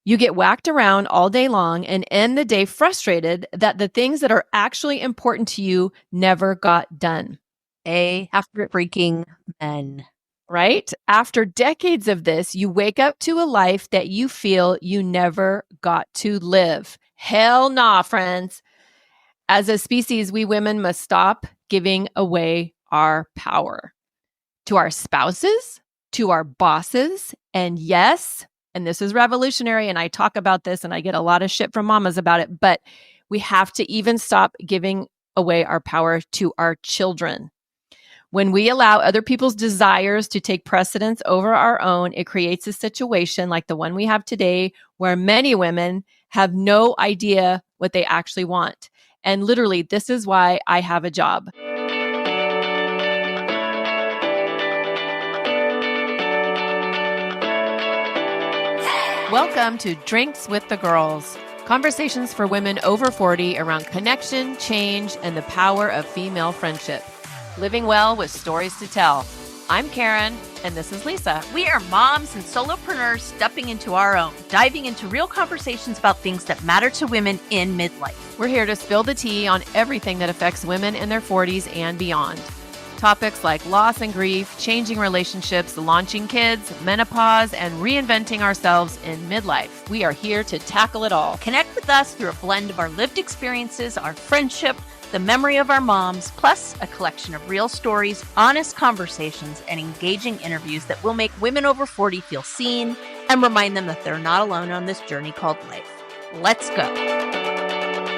You get whacked around all day long and end the day frustrated that the things that are actually important to you never got done. After freaking men. Right? After decades of this, you wake up to a life that you feel you never got to live. Hell nah, friends. As a species, we women must stop giving away our power to our spouses, to our bosses, and yes, and this is revolutionary, and I talk about this and I get a lot of shit from mamas about it, but we have to even stop giving away our power to our children. When we allow other people's desires to take precedence over our own, it creates a situation like the one we have today where many women have no idea what they actually want. And literally, this is why I have a job. Welcome to Drinks with the Girls. Conversations for women over 40 around connection, change, and the power of female friendship. Living well with stories to tell. I'm Karen, and this is Lisa. We are moms and solopreneurs stepping into our own, diving into real conversations about things that matter to women in midlife. We're here to spill the tea on everything that affects women in their 40s and beyond. Topics like loss and grief, changing relationships, launching kids, menopause, and reinventing ourselves in midlife. We are here to tackle it all. Connect with us through a blend of our lived experiences, our friendship, the memory of our moms, plus a collection of real stories, honest conversations, and engaging interviews that will make women over 40 feel seen and remind them that they're not alone on this journey called life. Let's go.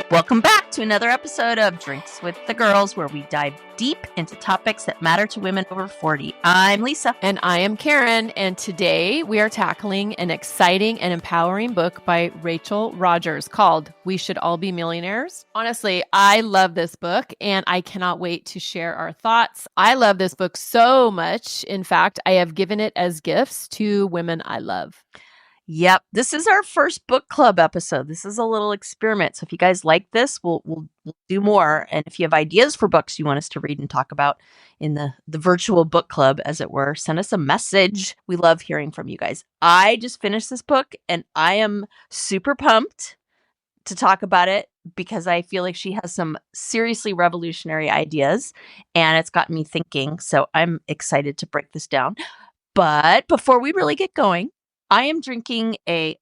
Welcome back to another episode of Drinks with the Girls, where we dive deep into topics that matter to women over 40. I'm Lisa. And I am Karen. And today we are tackling an exciting and empowering book by Rachel Rodgers called We Should All Be Millionaires. Honestly, I love this book and I cannot wait to share our thoughts. I love this book so much. In fact, I have given it as gifts to women I love. Yep. This is our first book club episode. This is a little experiment. So if you guys like this, we'll do more. And if you have ideas for books you want us to read and talk about in the virtual book club, as it were, send us a message. We love hearing from you guys. I just finished this book and I am super pumped to talk about it because I feel like she has some seriously revolutionary ideas and it's gotten me thinking. So I'm excited to break this down. But before we really get going, I am drinking a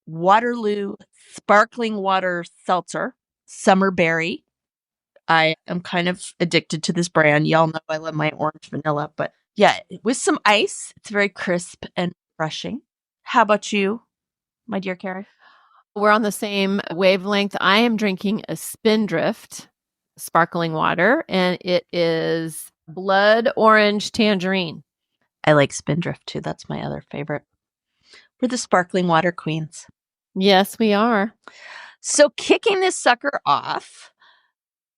Waterloo sparkling water seltzer, summer berry. I am kind of addicted to this brand. Y'all know I love my orange vanilla, but yeah, with some ice, it's very crisp and refreshing. How about you, my dear Karen? We're on the same wavelength. I am drinking a Spindrift sparkling water, and it is blood orange tangerine. I like Spindrift too. That's my other favorite. We're the sparkling water queens. Yes, we are. So kicking this sucker off,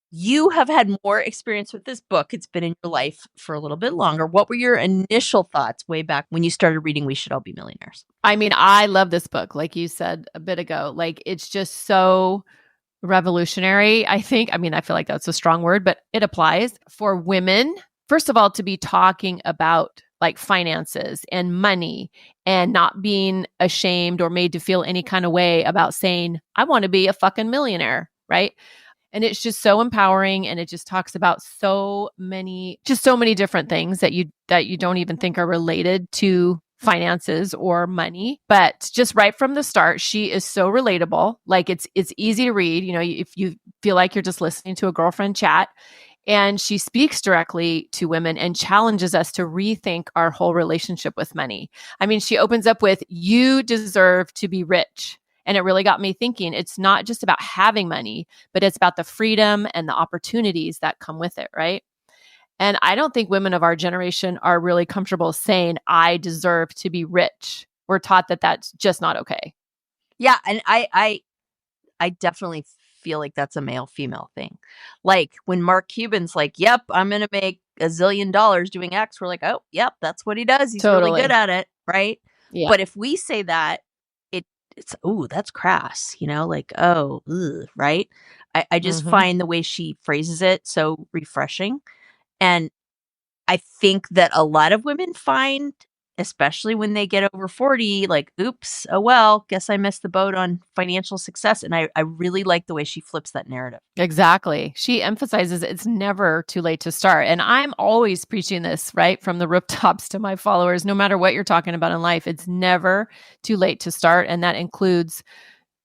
you have had more experience with this book. It's been in your life for a little bit longer. What were your initial thoughts way back when you started reading We Should All Be Millionaires? I mean, I love this book, like you said a bit ago. Like, it's just so revolutionary, I think. I mean, I feel like that's a strong word, but it applies for women. First of all, to be talking about like finances and money and not being ashamed or made to feel any kind of way about saying, I want to be a fucking millionaire, right? And it's just so empowering. And it just talks about so many different things that you don't even think are related to finances or money. But just right from the start, she is so relatable. Like it's easy to read, you know, if you feel like you're just listening to a girlfriend chat. And she speaks directly to women and challenges us to rethink our whole relationship with money. I mean, she opens up with, you deserve to be rich. And it really got me thinking, it's not just about having money, but it's about the freedom and the opportunities that come with it, right? And I don't think women of our generation are really comfortable saying, I deserve to be rich. We're taught that that's just not okay. Yeah. And I definitely feel like that's a male-female thing. Like when Mark Cuban's like, yep, I'm going to make $1 zillion doing X. We're like, oh, yep, that's what he does. He's Totally really good at it. Right. Yeah. But if we say that, it's, ooh, that's crass, you know, like, oh, ugh, right. I just find the way she phrases it so refreshing. And I think that a lot of women find especially when they get over 40, like, oops, oh well, guess I missed the boat on financial success. And I really like the way she flips that narrative. Exactly. She emphasizes it's never too late to start. And I'm always preaching this, right? From the rooftops to my followers, no matter what you're talking about in life, it's never too late to start. And that includes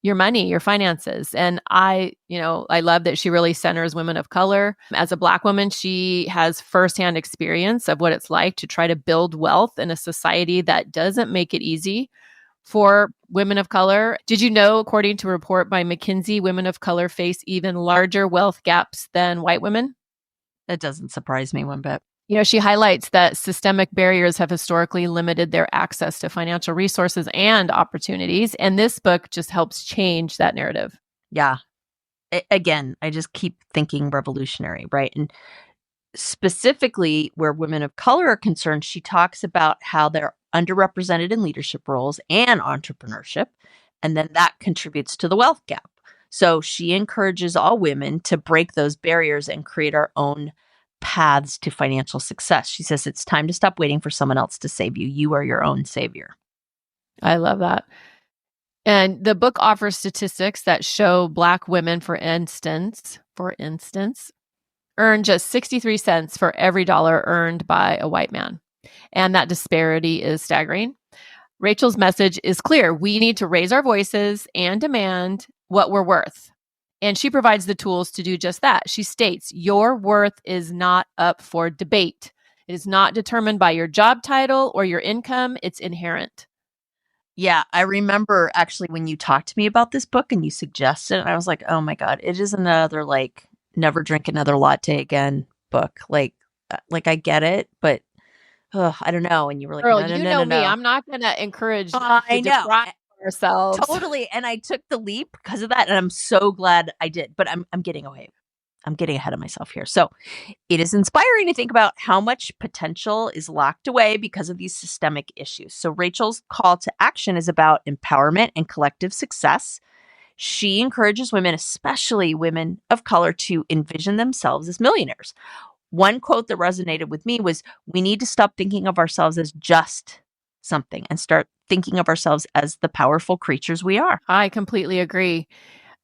your money, your finances. And I love that she really centers women of color. As a Black woman, she has firsthand experience of what it's like to try to build wealth in a society that doesn't make it easy for women of color. Did you know, according to a report by McKinsey, women of color face even larger wealth gaps than white women? That doesn't surprise me one bit. She highlights that systemic barriers have historically limited their access to financial resources and opportunities. And this book just helps change that narrative. Yeah. Again, I just keep thinking revolutionary, right? And specifically where women of color are concerned, she talks about how they're underrepresented in leadership roles and entrepreneurship. And then that contributes to the wealth gap. So she encourages all women to break those barriers and create our own paths to financial success. She says it's time to stop waiting for someone else to save you. You are your own savior. I love that. And the book offers statistics that show Black women, for instance, earn just 63 cents for every dollar earned by a white man. And that disparity is staggering. Rachel's message is clear. We need to raise our voices and demand what we're worth. And she provides the tools to do just that. She states, your worth is not up for debate. It is not determined by your job title or your income. It's inherent. Yeah, I remember actually when you talked to me about this book and you suggested it, I was like, oh my God, it is another never drink another latte again book. Like I get it, but I don't know. And you were like, Girl, no. me. I'm not going to encourage I know. deprive ourselves. Totally. And I took the leap because of that. And I'm so glad I did. But I'm getting away. I'm getting ahead of myself here. So it is inspiring to think about how much potential is locked away because of these systemic issues. So Rachel's call to action is about empowerment and collective success. She encourages women, especially women of color, to envision themselves as millionaires. One quote that resonated with me was, we need to stop thinking of ourselves as just something and start thinking of ourselves as the powerful creatures we are. I completely agree.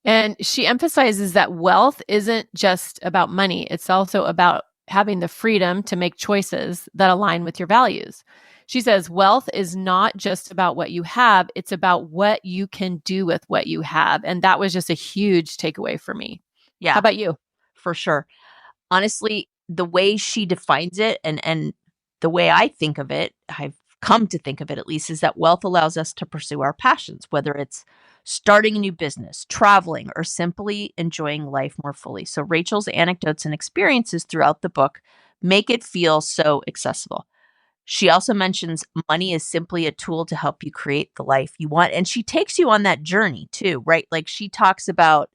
And she emphasizes that wealth isn't just about money. It's also about having the freedom to make choices that align with your values. She says, wealth is not just about what you have. It's about what you can do with what you have. And that was just a huge takeaway for me. Yeah. How about you? For sure. Honestly, the way she defines it and the way I think of it, I've come to think of it at least, is that wealth allows us to pursue our passions, whether it's starting a new business, traveling, or simply enjoying life more fully. So Rachel's anecdotes and experiences throughout the book make it feel so accessible. She also mentions money is simply a tool to help you create the life you want. And she takes you on that journey too, right? Like she talks about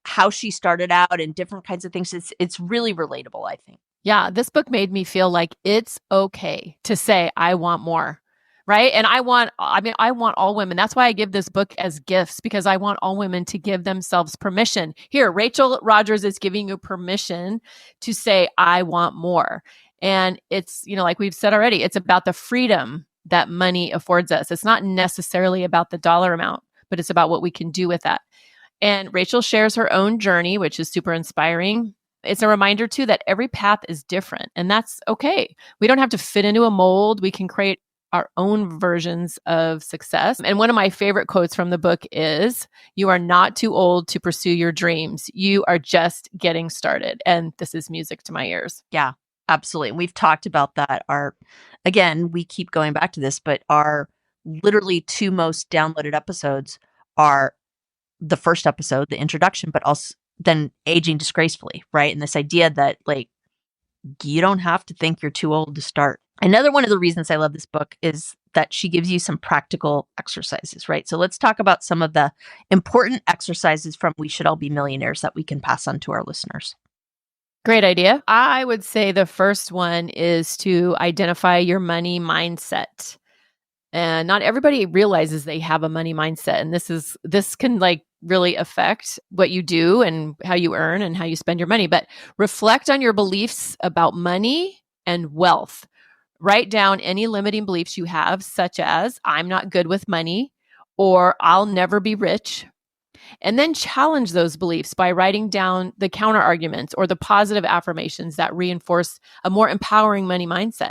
how she started out and different kinds of things. It's really relatable, I think. Yeah, this book made me feel like it's okay to say, I want more, right? And I want all women. That's why I give this book as gifts, because I want all women to give themselves permission. Here, Rachel Rodgers is giving you permission to say, I want more. And it's, like we've said already, it's about the freedom that money affords us. It's not necessarily about the dollar amount, but it's about what we can do with that. And Rachel shares her own journey, which is super inspiring. It's a reminder too that every path is different, and that's okay. We don't have to fit into a mold. We can create our own versions of success. And one of my favorite quotes from the book is, you are not too old to pursue your dreams. You are just getting started. And this is music to my ears. Yeah, absolutely. And we've talked about that. Again, we keep going back to this, but our literally two most downloaded episodes are the first episode, the introduction, but also then aging disgracefully, right? And this idea that you don't have to think you're too old to start. Another one of the reasons I love this book is that she gives you some practical exercises, right? So let's talk about some of the important exercises from We Should All Be Millionaires that we can pass on to our listeners. Great idea. I would say the first one is to identify your money mindset. And not everybody realizes they have a money mindset. And this can really affect what you do and how you earn and how you spend your money. But reflect on your beliefs about money and wealth. write down any limiting beliefs you have, such as I'm not good with money or I'll never be rich. And then challenge those beliefs by writing down the counter arguments or the positive affirmations that reinforce a more empowering money mindset.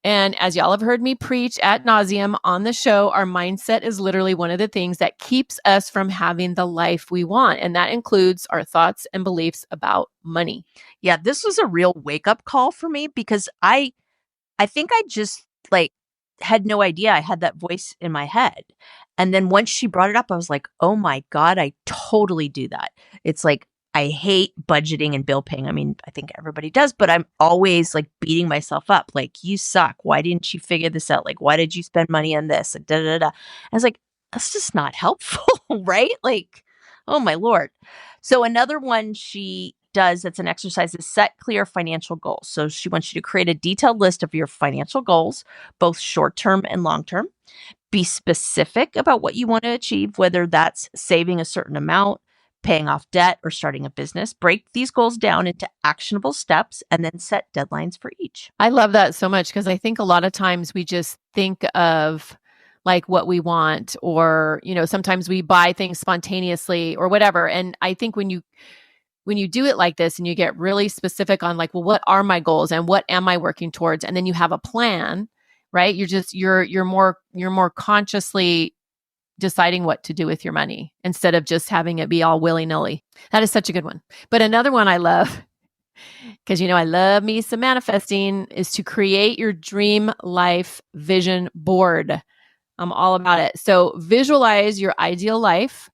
And as y'all have heard me preach ad nauseum on the show, our mindset is literally one of the things that keeps us from having the life we want. And that includes our thoughts and beliefs about money. Yeah, this was a real wake-up call for me because I think I just had no idea I had that voice in my head. And then once she brought it up, I was like, oh my God, I totally do that. It's like, I hate budgeting and bill paying. I mean, I think everybody does, but I'm always beating myself up. Like, you suck. Why didn't you figure this out? Like, why did you spend money on this? And da da da. I was like, that's just not helpful, right? Like, oh my Lord. So another one she does that's an exercise is set clear financial goals. So she wants you to create a detailed list of your financial goals, both short-term and long-term. Be specific about what you want to achieve, whether that's saving a certain amount, paying off debt, or starting a business. Break these goals down into actionable steps and then set deadlines for each. I love that so much because I think a lot of times we just think of what we want, or, sometimes we buy things spontaneously or whatever. And I think when you do it like this and you get really specific on well, what are my goals and what am I working towards? And then you have a plan, right? You're more consciously deciding what to do with your money instead of just having it be all willy-nilly. That is such a good one. But another one I love, because I love me some manifesting, is to create your dream life vision board. I'm all about it. So visualize your ideal life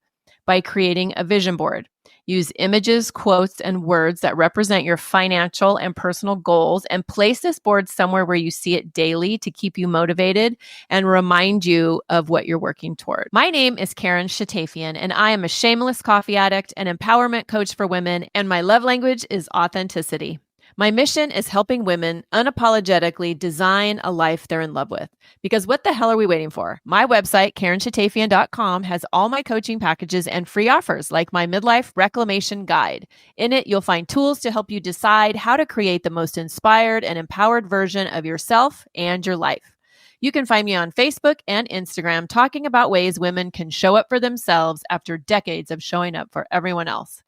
by creating a vision board. Use images, quotes, and words that represent your financial and personal goals, and place this board somewhere where you see it daily to keep you motivated and remind you of what you're working toward. My name is Karen Shatafian, and I am a shameless coffee addict and empowerment coach for women, and my love language is authenticity. My mission is helping women unapologetically design a life they're in love with. Because what the hell are we waiting for? My website, KarenShatafian.com, has all my coaching packages and free offers like my midlife reclamation guide. In it, you'll find tools to help you decide how to create the most inspired and empowered version of yourself and your life. You can find me on Facebook and Instagram talking about ways women can show up for themselves after decades of showing up for everyone else.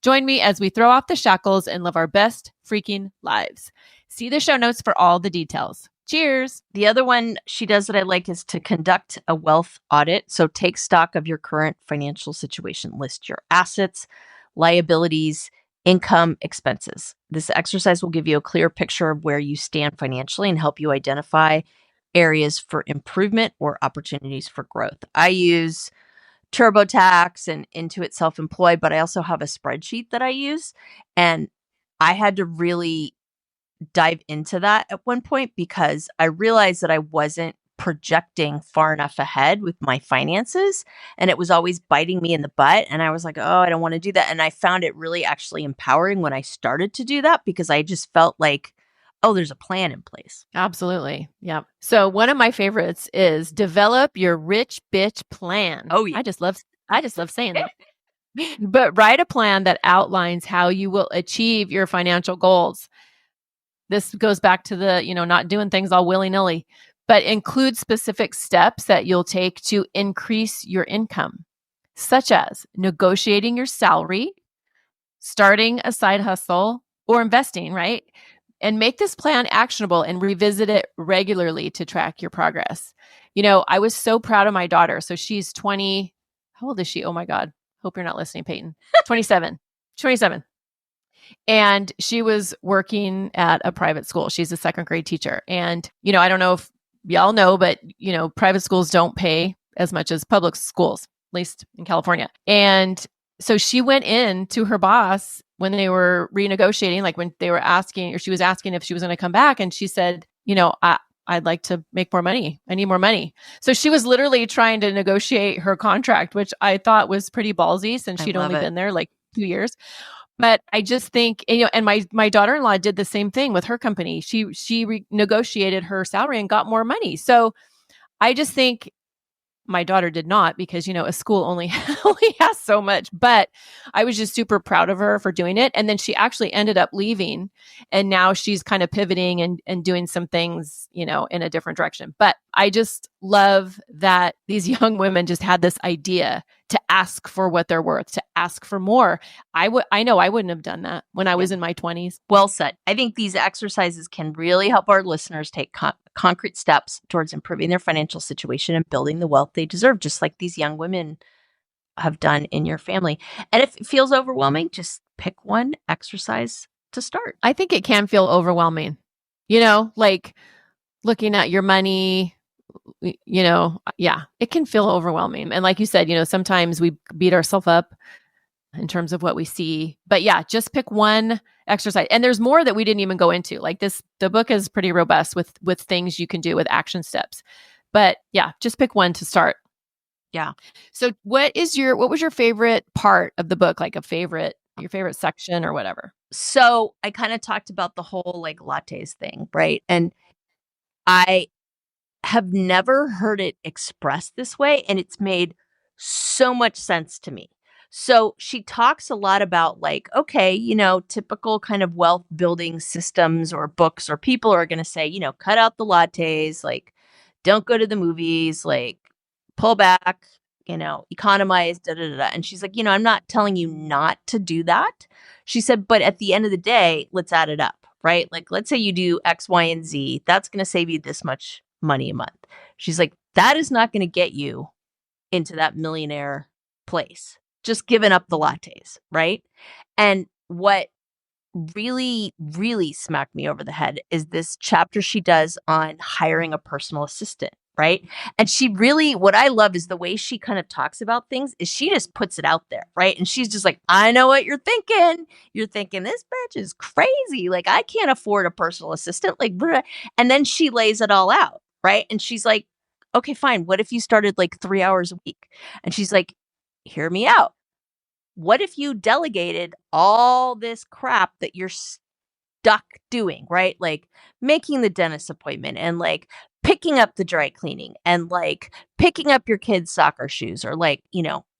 Join me as we throw off the shackles and live our best freaking lives. See the show notes for all the details. Cheers. The other one she does that I like is to conduct a wealth audit. So take stock of your current financial situation. List your assets, liabilities, income, expenses. This exercise will give you a clear picture of where you stand financially and help you identify areas for improvement or opportunities for growth. I use TurboTax and Intuit Self-Employed, but I also have a spreadsheet that I use. And I had to really dive into that at one point because I realized that I wasn't projecting far enough ahead with my finances, and it was always biting me in the butt. And I was like, oh, I don't want to do that. And I found it really actually empowering when I started to do that because I just felt like, oh, there's a plan in place. Absolutely. Yeah. So one of my favorites is develop your rich bitch plan. Oh, yeah. I just love saying that. But write a plan that outlines how you will achieve your financial goals. This goes back to the, not doing things all willy-nilly, but include specific steps that you'll take to increase your income, such as negotiating your salary, starting a side hustle, or investing, right? And make this plan actionable and revisit it regularly to track your progress. I was so proud of my daughter. So she's 20. How old is she? Oh my God. Hope you're not listening, Peyton. 27. 27. And she was working at a private school. She's a second grade teacher. And, I don't know if y'all know, but, private schools don't pay as much as public schools, at least in California. And so she went in to her boss when they were renegotiating, when they were asking, or she was asking if she was going to come back. And she said, I'd like to make more money. I need more money. So she was literally trying to negotiate her contract, which I thought was pretty ballsy since she'd only been there 2 years. But I just think, and my daughter-in-law did the same thing with her company. She negotiated her salary and got more money. So I just think my daughter did not, because, a school only only has so much. But I was just super proud of her for doing it. And then she actually ended up leaving, and now she's kind of pivoting and doing some things, in a different direction. But I just love that these young women just had this idea to ask for what they're worth, to ask for more. I know I wouldn't have done that when I was in my 20s. Well said. I think these exercises can really help our listeners take concrete steps towards improving their financial situation and building the wealth they deserve, just like these young women have done in your family. And if it feels overwhelming, just pick one exercise to start. I think it can feel overwhelming, like looking at your money, yeah, it can feel overwhelming. And like you said, sometimes we beat ourselves up in terms of what we see. But yeah, just pick one exercise. And there's more that we didn't even go into. Like the book is pretty robust with things you can do, with action steps. But yeah, just pick one to start. Yeah. So what was your favorite part of the book? Like your favorite section or whatever? So I kind of talked about the whole like lattes thing, right? And I have never heard it expressed this way, and it's made so much sense to me. So she talks a lot about like, okay, typical kind of wealth building systems or books or people are going to say, cut out the lattes, like don't go to the movies, like pull back, economize, da da da. And she's like, I'm not telling you not to do that. She said, but at the end of the day, let's add it up, right? Like, let's say you do X, Y, and Z. That's going to save you this much money a month. She's like, that is not going to get you into that millionaire place. Just giving up the lattes, right? And what really, really smacked me over the head is this chapter she does on hiring a personal assistant, right? And she really, what I love is the way she kind of talks about things is she just puts it out there, right? And she's just like, I know what you're thinking. You're thinking this bitch is crazy. Like, I can't afford a personal assistant. Like, bleh. And then she lays it all out, right? And she's like, okay, fine. What if you started like 3 hours a week? And she's like, hear me out. What if you delegated all this crap that you're stuck doing, right? Like making the dentist appointment and like picking up the dry cleaning and like picking up your kids' soccer shoes or like,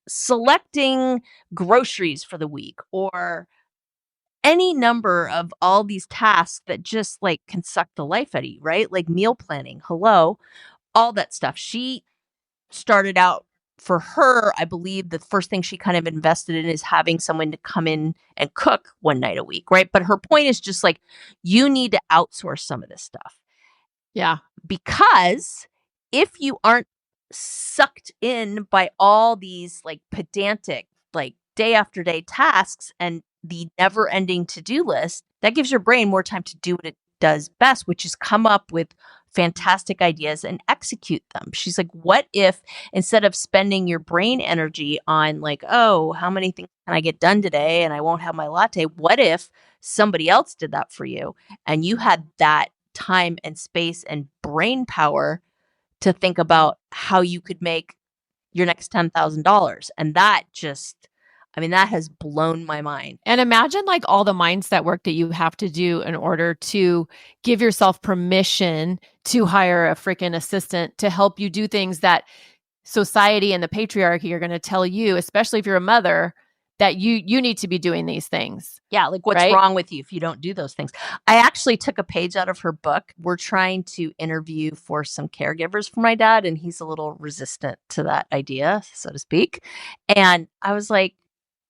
selecting groceries for the week or any number of all these tasks that just like can suck the life out of you, right? Like meal planning, hello, all that stuff. She started out for her, I believe the first thing she kind of invested in is having someone to come in and cook one night a week, right? But her point is just like, you need to outsource some of this stuff. Yeah. Because if you aren't sucked in by all these like pedantic, like day after day tasks and the never ending to-do list, that gives your brain more time to do what it does best, which is come up with fantastic ideas and execute them. She's like, what if instead of spending your brain energy on like, oh, how many things can I get done today and I won't have my latte? What if somebody else did that for you and you had that time and space and brain power to think about how you could make your next $10,000? And that that has blown my mind. And imagine like all the mindset work that you have to do in order to give yourself permission to hire a freaking assistant to help you do things that society and the patriarchy are going to tell you, especially if you're a mother, that you need to be doing these things. Yeah, like what's wrong with you if you don't do those things? I actually took a page out of her book. We're trying to interview for some caregivers for my dad, and he's a little resistant to that idea, so to speak. And I was like,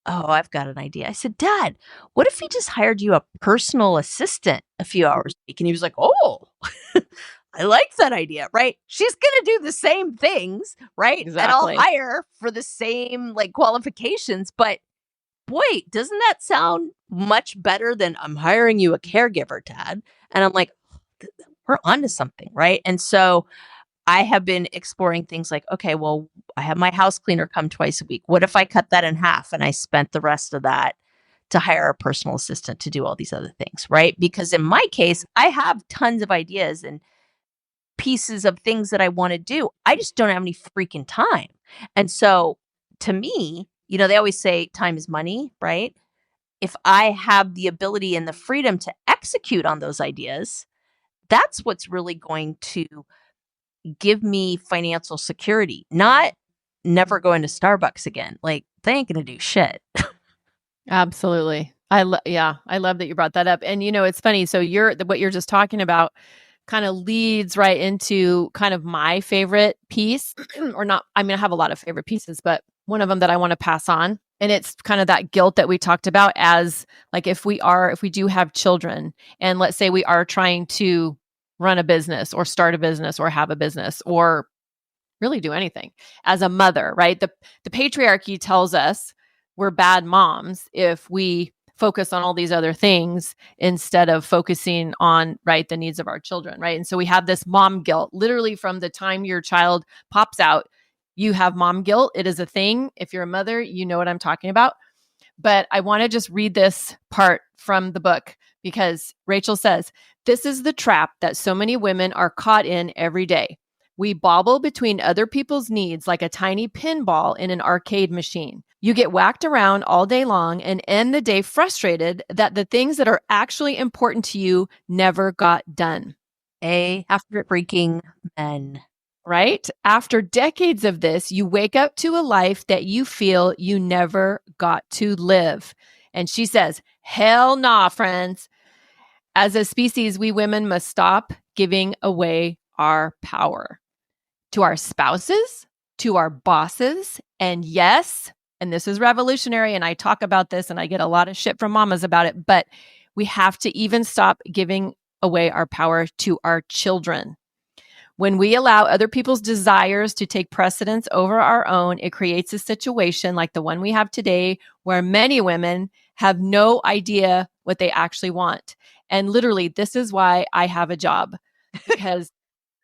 oh, I've got an idea. I said, Dad, what if we just hired you a personal assistant a few hours a week? And he was like, oh, I like that idea, right? She's going to do the same things, right? Exactly. And I'll hire for the same like qualifications. But boy, doesn't that sound much better than I'm hiring you a caregiver, Dad? And I'm like, we're onto something, right? And so I have been exploring things like, okay, well, I have my house cleaner come twice a week. What if I cut that in half and I spent the rest of that to hire a personal assistant to do all these other things, right? Because in my case, I have tons of ideas and pieces of things that I want to do. I just don't have any freaking time. And so to me, they always say time is money, right? If I have the ability and the freedom to execute on those ideas, that's what's really going to give me financial security, not never going to Starbucks again. Like, they ain't going to do shit. Absolutely. I love that you brought that up. And it's funny. So what you're just talking about kind of leads right into kind of my favorite piece or not. I mean, I have a lot of favorite pieces, but one of them that I want to pass on. And it's kind of that guilt that we talked about as like, if we do have children and let's say we are trying to run a business or start a business or have a business or really do anything as a mother, right? The patriarchy tells us we're bad moms if we focus on all these other things instead of focusing on, right, the needs of our children, right? And so we have this mom guilt literally from the time your child pops out. You have mom guilt. It is a thing. If you're a mother, you know what I'm talking about. But I want to just read this part from the book because Rachel says, this is the trap that so many women are caught in every day. We bobble between other people's needs like a tiny pinball in an arcade machine. You get whacked around all day long and end the day frustrated that the things that are actually important to you never got done. After freaking men. Right? After decades of this, you wake up to a life that you feel you never got to live. And she says, hell nah, friends. As a species, we women must stop giving away our power to our spouses, to our bosses, and yes, and this is revolutionary, and I talk about this and I get a lot of shit from mamas about it, but we have to even stop giving away our power to our children. When we allow other people's desires to take precedence over our own, it creates a situation like the one we have today where many women have no idea what they actually want. And literally, this is why I have a job because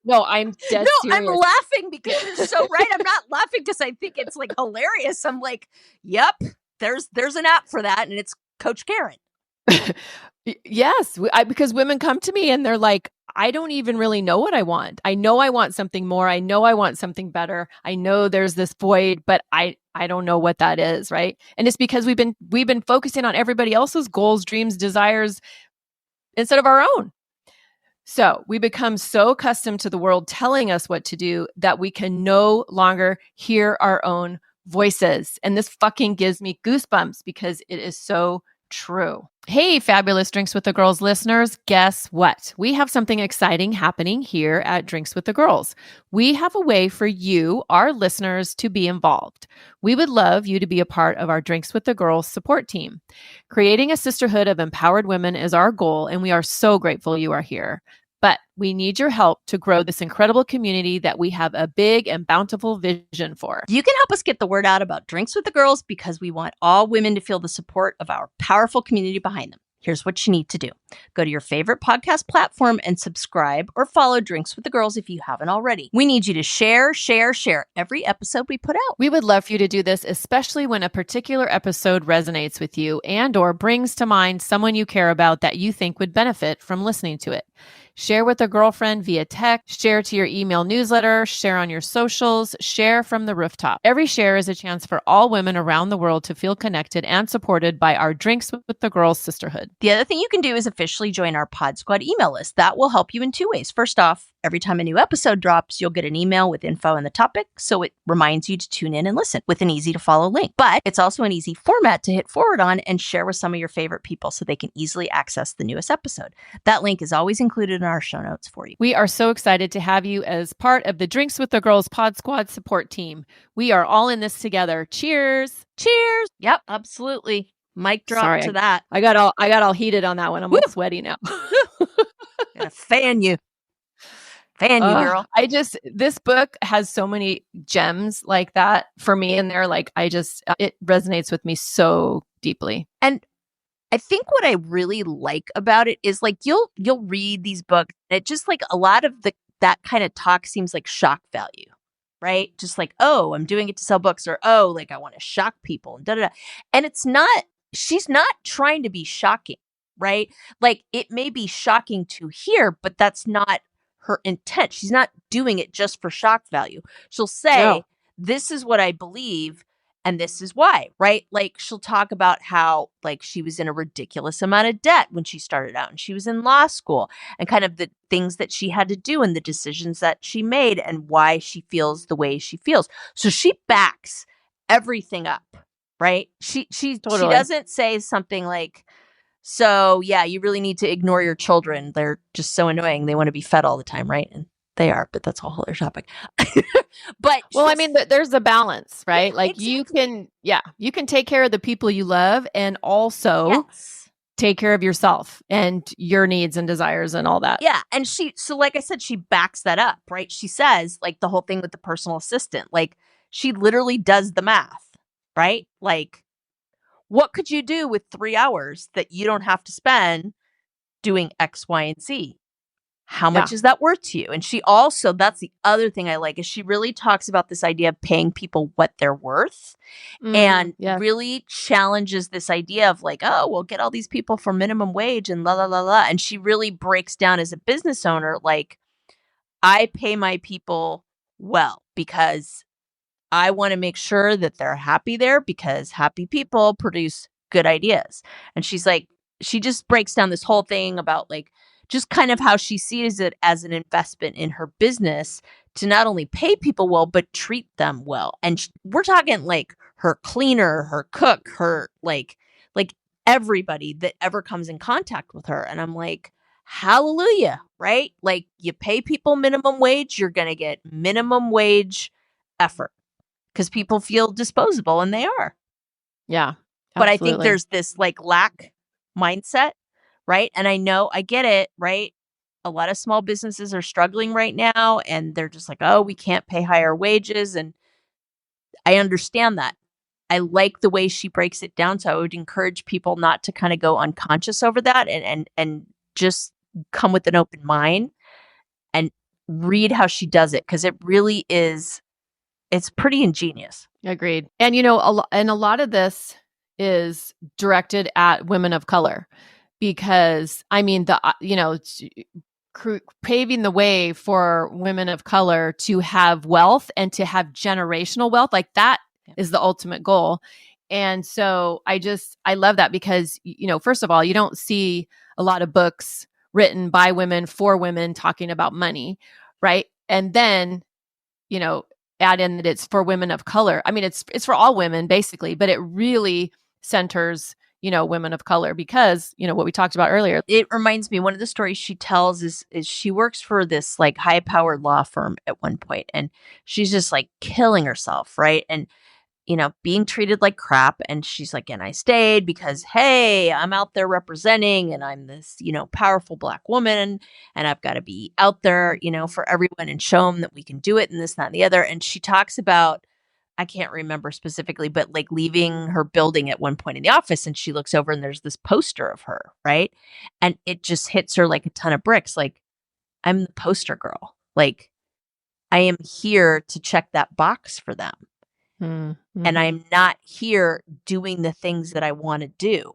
no, I'm dead serious. I'm laughing because you're so right. I'm not laughing because I think it's like hilarious. I'm like, yep, there's an app for that, and it's Coach Karen. Yes, because women come to me and they're like, I don't even really know what I want. I know I want something more. I know I want something better. I know there's this void, but I don't know what that is, right? And it's because we've been focusing on everybody else's goals, dreams, desires instead of our own. So we become so accustomed to the world telling us what to do that we can no longer hear our own voices. And this fucking gives me goosebumps because it is so true. Hey, fabulous Drinks with the Girls listeners. Guess what? We have something exciting happening here at Drinks with the Girls. We have a way for you, our listeners, to be involved. We would love you to be a part of our Drinks with the Girls support team. Creating a sisterhood of empowered women is our goal, and we are so grateful you are here. But we need your help to grow this incredible community that we have a big and bountiful vision for. You can help us get the word out about Drinks with the Girls because we want all women to feel the support of our powerful community behind them. Here's what you need to do. Go to your favorite podcast platform and subscribe or follow Drinks with the Girls if you haven't already. We need you to share every episode we put out. We would love for you to do this, especially when a particular episode resonates with you and or brings to mind someone you care about that you think would benefit from listening to it. Share with a girlfriend via text, share to your email newsletter, share on your socials, share from the rooftop. Every share is a chance for all women around the world to feel connected and supported by our Drinks with the Girls sisterhood. The other thing you can do is officially join our Pod Squad email list. That will help you in two ways. First off, every time a new episode drops, you'll get an email with info on the topic, so it reminds you to tune in and listen with an easy-to-follow link. But it's also an easy format to hit forward on and share with some of your favorite people so they can easily access the newest episode. That link is always included in our show notes for you. We are so excited to have you as part of the Drinks with the Girls Pod Squad support team. We are all in this together. Cheers. Cheers. Yep, absolutely. Mic drop to that. I got all heated on that one. I'm all sweaty now. Gonna fan you. Fan you, girl. This book has so many gems like that for me in there. Like it resonates with me so deeply. And I think what I really like about it is like you'll read these books and it just like a lot of that kind of talk seems like shock value, right? Just like, oh, I'm doing it to sell books, or oh, like I want to shock people and da da da. And she's not trying to be shocking, right? Like it may be shocking to hear, but that's not her intent. She's not doing it just for shock value. She'll say, this is what I believe. And this is why, right? Like she'll talk about how like she was in a ridiculous amount of debt when she started out and she was in law school and kind of the things that she had to do and the decisions that she made and why she feels the way she feels. So she backs everything up, right? She Totally. doesn't say something like, so yeah, you really need to ignore your children. They're just so annoying. They want to be fed all the time, right? And they are, but that's a whole other topic. But Well, I mean, there's a balance, right? yeah, Like exactly. you can take care of the people you love and also Yes. take care of yourself and your needs and desires and all that. Yeah. And so like I said, she backs that up, right? She says, like, the whole thing with the personal assistant, like, she literally does the math, right? Like, what could you do with 3 hours that you don't have to spend doing X, Y, and Z? How Yeah. much is that worth to you? And she also, that's the other thing I like, is she really talks about this idea of paying people what they're worth and Yeah. really challenges this idea of like, oh, we'll get all these people for minimum wage and la la la la. And she really breaks down as a business owner, like, I pay my people well because I want to make sure that they're happy there because happy people produce good ideas. And she's like, she just breaks down this whole thing about like just kind of how she sees it as an investment in her business to not only pay people well, but treat them well. And we're talking like her cleaner, her cook, her like everybody that ever comes in contact with her. And I'm like, hallelujah, right? Like you pay people minimum wage, you're going to get minimum wage effort because people feel disposable and they are. Yeah. But I think Absolutely. there's this like lack mindset, right? And I know I get it, right? A lot of small businesses are struggling right now and they're just like, oh, we can't pay higher wages. And I understand that. I like the way she breaks it down. So I would encourage people not to kind of go unconscious over that and just come with an open mind and read how she does it because it really is, it's pretty ingenious. Agreed. And a lot of this is directed at women of color because I mean paving the way for women of color to have wealth and to have generational wealth, like that is the ultimate goal. And so I love that because first of all, you don't see a lot of books written by women for women talking about money, right? And then you know add in that it's for women of color. I mean, it's for all women basically, but it really centers women of color because what we talked about earlier. It reminds me, one of the stories she tells is she works for this like high powered law firm at one point and she's just like killing herself, right? And being treated like crap. And she's like, and I stayed because, hey, I'm out there representing and I'm this, powerful Black woman and I've got to be out there, for everyone and show them that we can do it and this, that, and the other. And she talks about, I can't remember specifically, but like leaving her building at one point in the office and she looks over and there's this poster of her, right? And it just hits her like a ton of bricks. Like, I'm the poster girl. Like, I am here to check that box for them. Mm-hmm. And I'm not here doing the things that I want to do.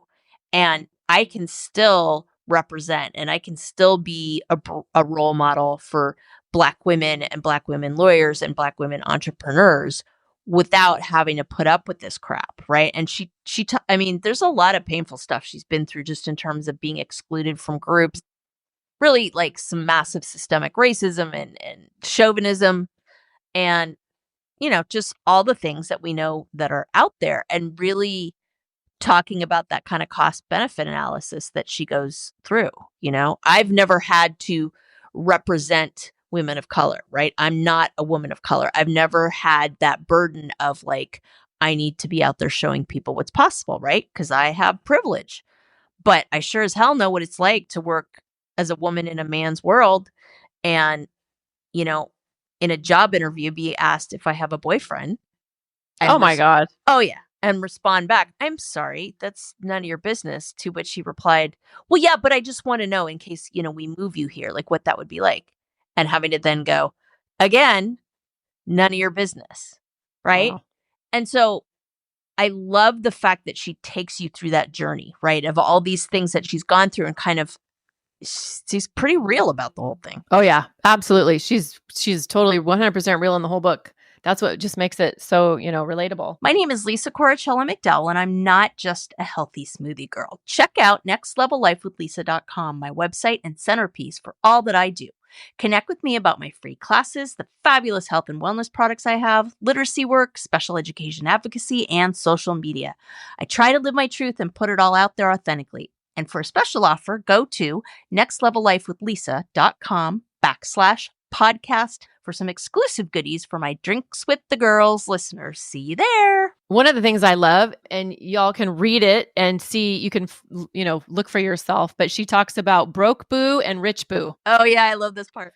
And I can still represent and I can still be a role model for Black women and Black women lawyers and Black women entrepreneurs without having to put up with this crap, right? And I mean, there's a lot of painful stuff she's been through just in terms of being excluded from groups, really like some massive systemic racism and chauvinism and just all the things that we know that are out there and really talking about that kind of cost benefit analysis that she goes through. I've never had to represent women of color, right? I'm not a woman of color. I've never had that burden of like, I need to be out there showing people what's possible, right? Because I have privilege, but I sure as hell know what it's like to work as a woman in a man's world and, you know, in a job interview be asked if I have a boyfriend and Oh my God. oh yeah, and respond back, "I'm sorry, that's none of your business." To which he replied, "Well, yeah, but I just want to know in case, we move you here, like what that would be like." And having to then go, again, none of your business, right? Wow. And so I love the fact that she takes you through that journey, right? Of all these things that she's gone through and kind of she's pretty real about the whole thing. Oh yeah, absolutely. She's totally 100% real in the whole book. That's what just makes it so, relatable. My name is Lisa Corachella McDowell, and I'm not just a healthy smoothie girl. Check out nextlevellifewithlisa.com, my website and centerpiece for all that I do. Connect with me about my free classes, the fabulous health and wellness products I have, literacy work, special education advocacy, and social media. I try to live my truth and put it all out there authentically. And for a special offer, go to nextlevellifewithlisa.com/podcast for some exclusive goodies for my Drinks with the Girls listeners. See you there. One of the things I love, and y'all can read it and see, you can, look for yourself, but she talks about broke boo and rich boo. Oh yeah, I love this part.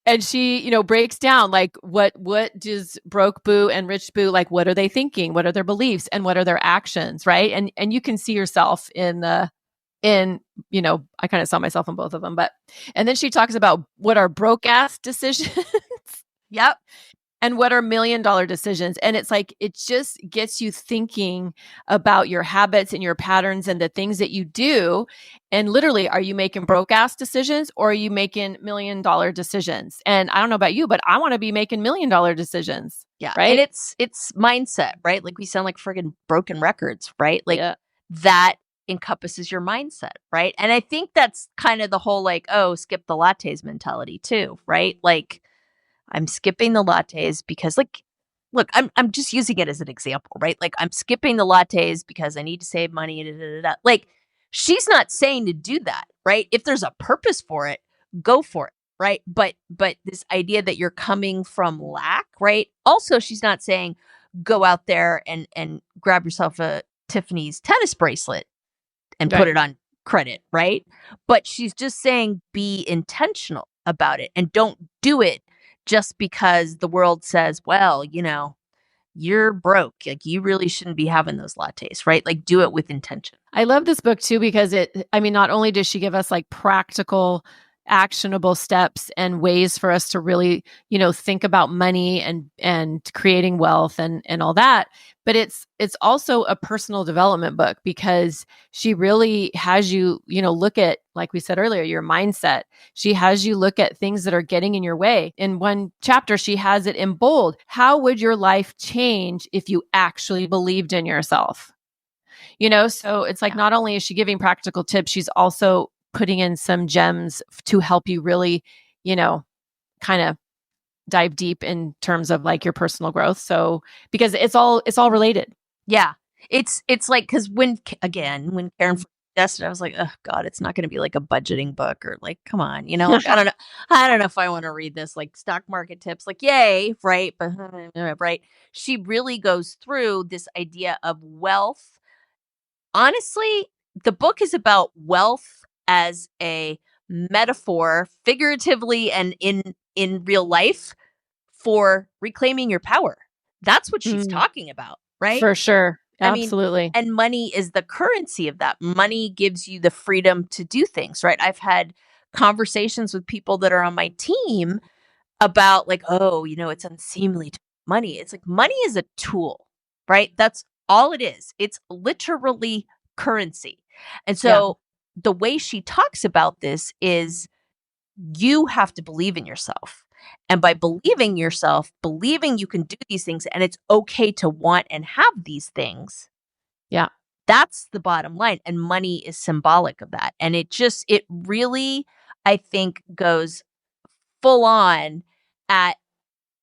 And she, breaks down like what does broke boo and rich boo, like what are they thinking? What are their beliefs and what are their actions, right? And you can see yourself I kind of saw myself in both of them, and then she talks about what are broke ass decisions. Yep. And what are $1 million decisions? And it's like, it just gets you thinking about your habits and your patterns and the things that you do. And literally, are you making broke ass decisions or are you making $1 million decisions? And I don't know about you, but I want to be making $1 million decisions. Yeah. Right. And it's mindset, right? Like we sound like friggin' broken records, right? Like that encompasses your mindset, right? And I think that's kind of the whole like, oh, skip the lattes mentality too, right? Like, I'm skipping the lattes because look, I'm just using it as an example, right? Like I'm skipping the lattes because I need to save money. Da, da, da, da. Like she's not saying to do that, right? If there's a purpose for it, go for it, right? But this idea that you're coming from lack, right? Also, she's not saying go out there and grab yourself a Tiffany's tennis bracelet and put it on credit, right? But she's just saying be intentional about it and don't do it just because the world says, well, you're broke. Like you really shouldn't be having those lattes, right? Like do it with intention. I love this book too, because not only does she give us like practical, actionable steps and ways for us to really, think about money and creating wealth and all that, but it's also a personal development book because she really has you, look at, like we said earlier, your mindset. She has you look at things that are getting in your way. In one chapter, she has it in bold. How would your life change if you actually believed in yourself? So it's like, not only is she giving practical tips, she's also putting in some gems to help you really, kind of dive deep in terms of like your personal growth. So, because it's all related. Yeah. It's like, cause when Karen suggested, I was like, oh God, it's not going to be like a budgeting book or like, come on, like, I don't know if I want to read this, like stock market tips, like, yay. Right. But right. She really goes through this idea of wealth. Honestly, the book is about wealth as a metaphor, figuratively and in real life, for reclaiming your power. That's what she's talking about, right? For sure. Absolutely. And money is the currency of that. Money gives you the freedom to do things, right? I've had conversations with people that are on my team about like, oh, it's unseemly to money. It's like money is a tool, right? That's all it is. It's literally currency. And so the way she talks about this is you have to believe in yourself. And by believing yourself, believing you can do these things and it's okay to want and have these things. Yeah. That's the bottom line. And money is symbolic of that. And it really, I think, goes full on at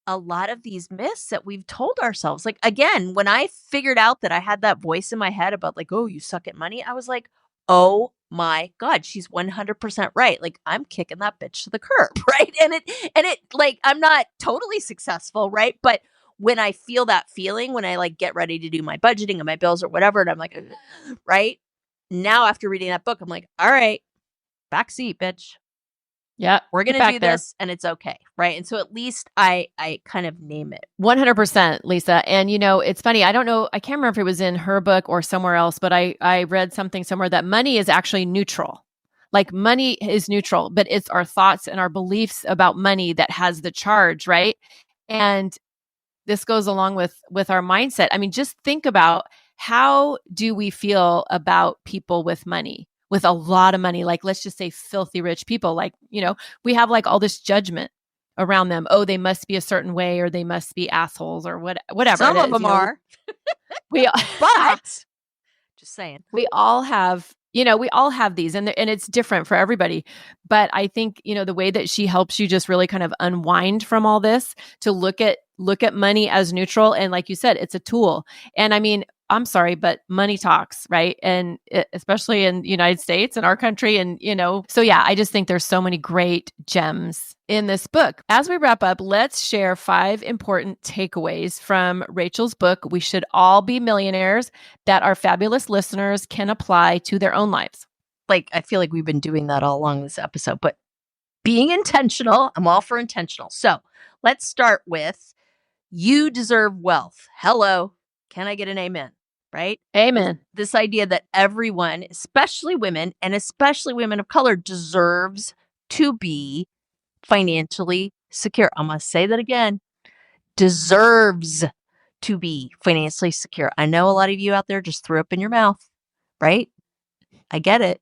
a lot of these myths that we've told ourselves. Like, again, when I figured out that I had that voice in my head about like, oh, you suck at money, I was like, oh my God, she's 100% right. Like, I'm kicking that bitch to the curb, right? And it like, I'm not totally successful, right? But when I feel that feeling, when I like get ready to do my budgeting and my bills or whatever, and I'm like, right now after reading that book, I'm like, all right, backseat, bitch. Yeah. We're going to do this and it's okay. Right. And so at least I kind of name it. 100%, Lisa. And, it's funny. I don't know. I can't remember if it was in her book or somewhere else, but I read something somewhere that money is actually neutral. Like money is neutral, but it's our thoughts and our beliefs about money that has the charge. Right. And this goes along with our mindset. I mean, just think about, how do we feel about people with money? With a lot of money, like let's just say filthy rich people, like, we have like all this judgment around them. Oh, they must be a certain way, or they must be assholes, or whatever. Some it of is, them are, we but just saying. we all have, we all have these, and it's different for everybody. But I think, the way that she helps you just really kind of unwind from all this, to look at money as neutral. And like you said, it's a tool. And I mean, I'm sorry, but money talks, right? And especially in the United States and our country. And, so yeah, I just think there's so many great gems in this book. As we wrap up, let's share 5 important takeaways from Rachel's book, We Should All Be Millionaires, that our fabulous listeners can apply to their own lives. Like, I feel like we've been doing that all along this episode, but being intentional, I'm all for intentional. So let's start with, you deserve wealth. Hello. Can I get an amen? Right? Amen. This idea that everyone, especially women and especially women of color, deserves to be financially secure. I'm going to say that again. Deserves to be financially secure. I know a lot of you out there just threw up in your mouth, right? I get it,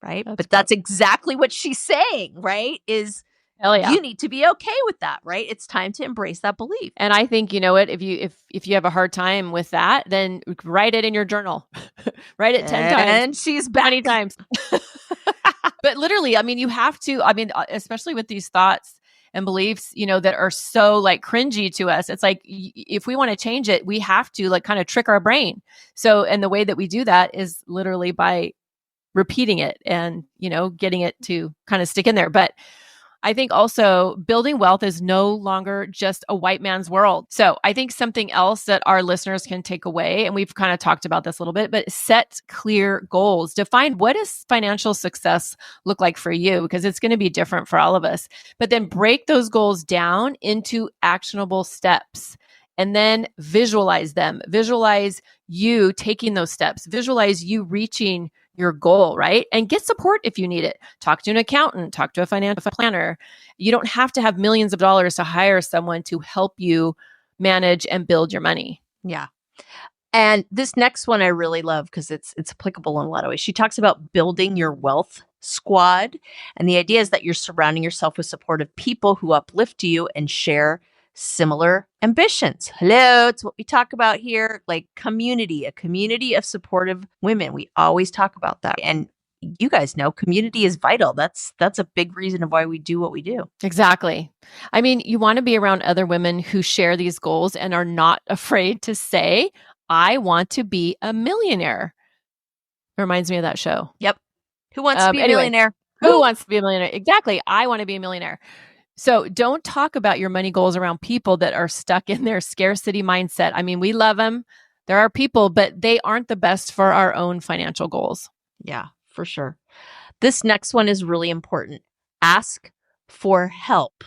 right? But that's exactly what she's saying, right? Is hell yeah. You need to be okay with that, right? It's time to embrace that belief. And I think, you know what, if you have a hard time with that, then write it in your journal. Write it 10 times. And she's back. 20 times. But literally, I mean, you have to, especially with these thoughts and beliefs, that are so like cringy to us. It's like, if we want to change it, we have to like kind of trick our brain. So, and the way that we do that is literally by repeating it and, getting it to kind of stick in there. But I think also building wealth is no longer just a white man's world. So I think something else that our listeners can take away, and we've kind of talked about this a little bit, but set clear goals. Define, what does financial success look like for you? Because it's going to be different for all of us. But then break those goals down into actionable steps. And then visualize them. Visualize you taking those steps. Visualize you reaching your goal, right? And get support if you need it. Talk to an accountant, talk to a financial planner. You don't have to have millions of dollars to hire someone to help you manage and build your money. Yeah. And this next one I really love because it's applicable in a lot of ways. She talks about building your wealth squad. And the idea is that you're surrounding yourself with supportive people who uplift you and share similar ambitions. Hello, it's what we talk about here, like community, a community of supportive women. We always talk about that. And you guys know community is vital. That's a big reason of why we do what we do. Exactly. I mean, you want to be around other women who share these goals and are not afraid to say, I want to be a millionaire. It reminds me of that show. Yep. Who wants to be a millionaire? Who wants to be a millionaire? Exactly. I want to be a millionaire. So don't talk about your money goals around people that are stuck in their scarcity mindset. I mean, we love them. There are people, but they aren't the best for our own financial goals. Yeah, for sure. This next one is really important. Ask for help,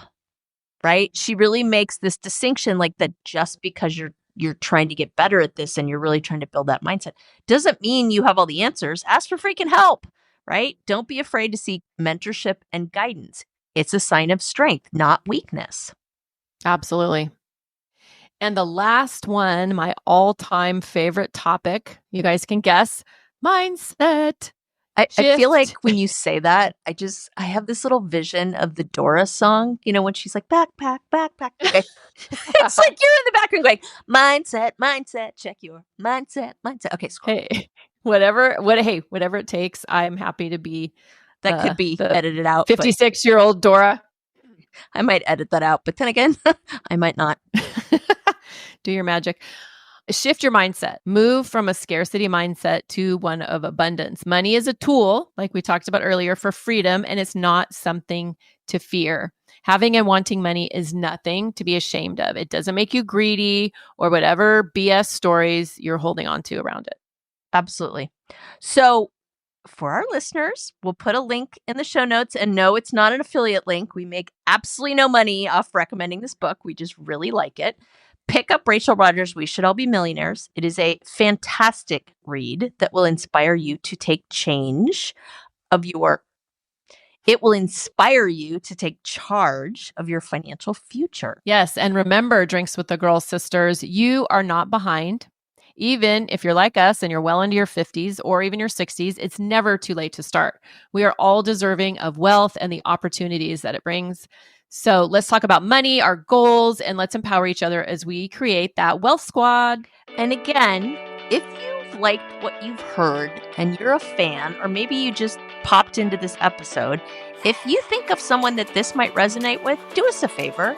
right? She really makes this distinction, like that just because you're trying to get better at this and you're really trying to build that mindset doesn't mean you have all the answers. Ask for freaking help, right? Don't be afraid to seek mentorship and guidance. It's a sign of strength, not weakness. Absolutely. And the last one, my all-time favorite topic, you guys can guess, mindset. I feel like when you say that, I have this little vision of the Dora song, when she's like, backpack, backpack. Okay. It's like you're in the background going, mindset, check your mindset. Okay, scroll. Hey, whatever it takes, I'm happy to be. That could be edited out. 56-year-old Dora. I might edit that out, but then again, I might not. Do your magic. Shift your mindset. Move from a scarcity mindset to one of abundance. Money is a tool, like we talked about earlier, for freedom, and it's not something to fear. Having and wanting money is nothing to be ashamed of. It doesn't make you greedy or whatever BS stories you're holding on to around it. Absolutely. So, for our listeners, we'll put a link in the show notes, and no, it's not an affiliate link. We make absolutely no money off recommending this book. We just really like it. Pick up Rachel Rodgers' We Should All Be Millionaires. It is a fantastic read that will inspire you to take charge of your financial future. Yes, and remember, Drinks with the Girls sisters, you are not behind. Even if you're like us and you're well into your 50s or even your 60s, it's never too late to start. We are all deserving of wealth and the opportunities that it brings. So let's talk about money, our goals, and let's empower each other as we create that wealth squad. And again, if you've liked what you've heard and you're a fan, or maybe you just popped into this episode, if you think of someone that this might resonate with, do us a favor.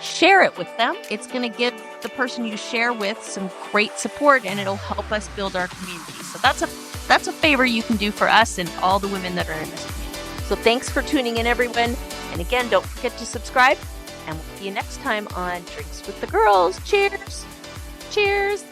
Share it with them. It's going to give the person you share with some great support, and it'll help us build our community. So that's a favor you can do for us and all the women that are in this community. So thanks for tuning in, everyone. And again, don't forget to subscribe, and we'll see you next time on Drinks with the Girls. Cheers. Cheers.